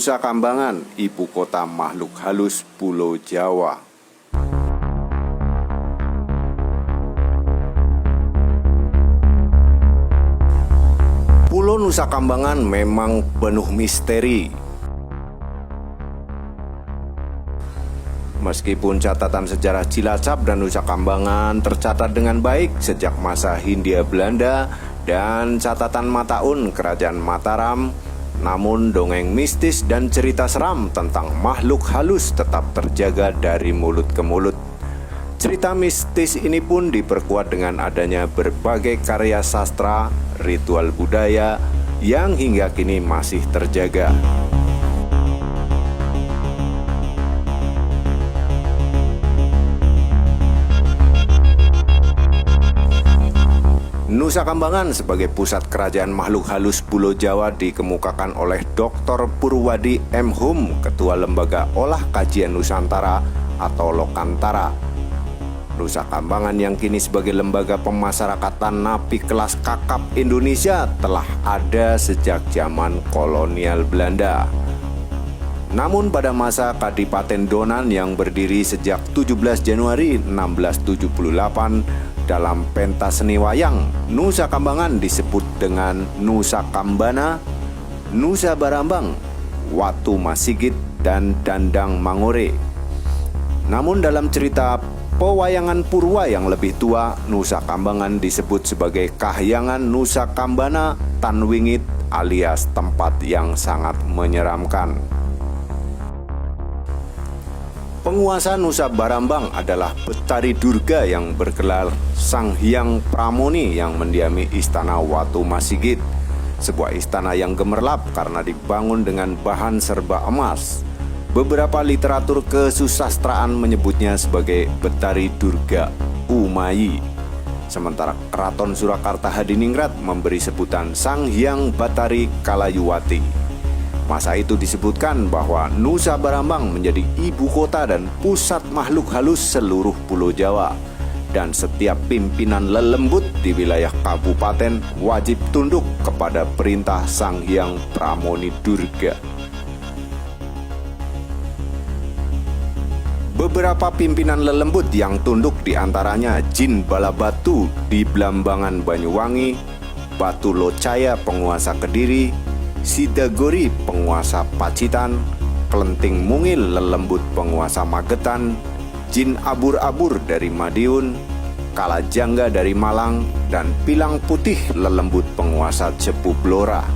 Nusa Kambangan, ibu kota makhluk halus Pulau Jawa. Pulau Nusa Kambangan memang penuh misteri. Meskipun catatan sejarah Cilacap dan Nusa Kambangan tercatat dengan baik sejak masa Hindia Belanda dan catatan Mataun Kerajaan Mataram, namun dongeng mistis dan cerita seram tentang makhluk halus tetap terjaga dari mulut ke mulut. Cerita mistis ini pun diperkuat dengan adanya berbagai karya sastra, ritual budaya yang hingga kini masih terjaga. Nusa Kambangan sebagai pusat kerajaan makhluk halus Pulau Jawa dikemukakan oleh Dr. Purwadi M. Hum, Ketua Lembaga Olah Kajian Nusantara atau Lokantara. Nusa Kambangan yang kini sebagai lembaga pemasyarakatan napi kelas kakap Indonesia telah ada sejak zaman kolonial Belanda. Namun pada masa Kadipaten Donan yang berdiri sejak 17 Januari 1678, dalam pentas seni wayang, Nusa Kambangan disebut dengan Nusa Kambana, Nusa Barambang, Watu Masigit, dan Dandang Mangore. Namun dalam cerita pewayangan Purwa yang lebih tua, Nusa Kambangan disebut sebagai Kahyangan Nusa Kambana Tanwingit alias tempat yang sangat menyeramkan. Penguasa Nusa Barambang adalah Betari Durga yang bergelar Sang Hyang Pramoni yang mendiami istana Watu Masigit, sebuah istana yang gemerlap karena dibangun dengan bahan serba emas. Beberapa literatur kesusastraan menyebutnya sebagai Betari Durga Umayi. Sementara Keraton Surakarta Hadiningrat memberi sebutan Sang Hyang Batari Kalayuwati. Masa itu disebutkan bahwa Nusa Barambang menjadi ibu kota dan pusat makhluk halus seluruh Pulau Jawa. Dan setiap pimpinan lelembut di wilayah kabupaten wajib tunduk kepada perintah Sang Hyang Pramoni Durga. Beberapa pimpinan lelembut yang tunduk diantaranya Jin Balabatu di Blambangan Banyuwangi, Batu Locaya penguasa Kediri, Sidagori penguasa Pacitan, Kelenting Mungil lelembut penguasa Magetan, Jin Abur-Abur dari Madiun, Kalajangga dari Malang, dan Pilang Putih lelembut penguasa Cepu Blora.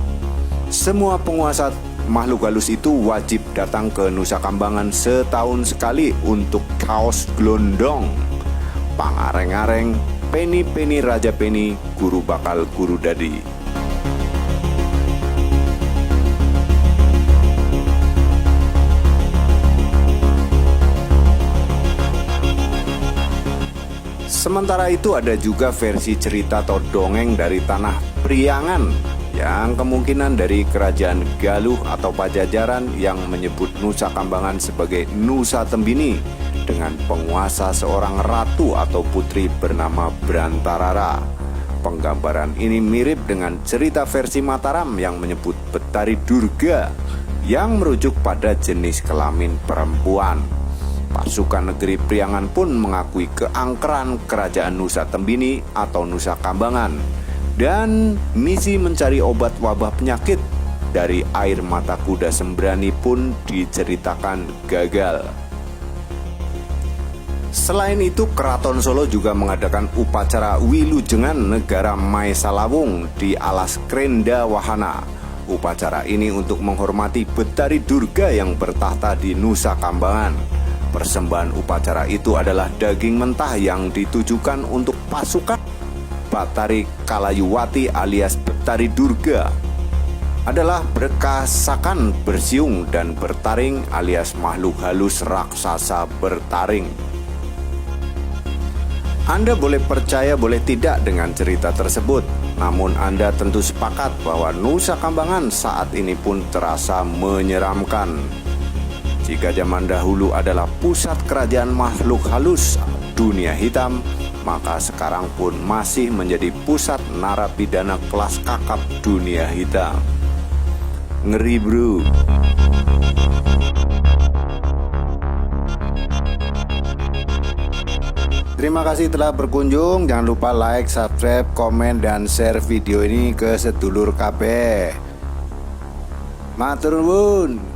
Semua penguasa makhluk halus itu wajib datang ke Nusa Kambangan setahun sekali untuk kaos glondong, pangareng-areng, peni-peni Raja Peni, guru bakal guru dadi. Sementara itu ada juga versi cerita atau dongeng dari tanah Priangan yang kemungkinan dari kerajaan Galuh atau Pajajaran yang menyebut Nusa Kambangan sebagai Nusa Tembini dengan penguasa seorang ratu atau putri bernama Brantarara. Penggambaran ini mirip dengan cerita versi Mataram yang menyebut Betari Durga yang merujuk pada jenis kelamin perempuan. Pasukan negeri Priangan pun mengakui keangkeran kerajaan Nusa Tembini atau Nusa Kambangan dan misi mencari obat wabah penyakit dari air mata kuda Sembrani pun diceritakan gagal. Selain itu, Keraton Solo juga mengadakan upacara Wilujengan Negara Maesalawung di Alas Krenda Wahana. Upacara ini untuk menghormati Betari Durga yang bertahta di Nusa Kambangan. Persembahan upacara itu adalah daging mentah yang ditujukan untuk pasukan Batari Kalayuwati alias Betari Durga. Adalah berkasakan bersiung dan bertaring alias makhluk halus raksasa bertaring. Anda boleh percaya boleh tidak dengan cerita tersebut, namun Anda tentu sepakat bahwa Nusa Kambangan saat ini pun terasa menyeramkan. Jika zaman dahulu adalah pusat kerajaan makhluk halus dunia hitam, maka sekarang pun masih menjadi pusat narapidana kelas kakap dunia hitam. Ngeri bro. Terima kasih telah berkunjung. Jangan lupa like, subscribe, komen, dan share video ini ke sedulur KB. Matur nuwun.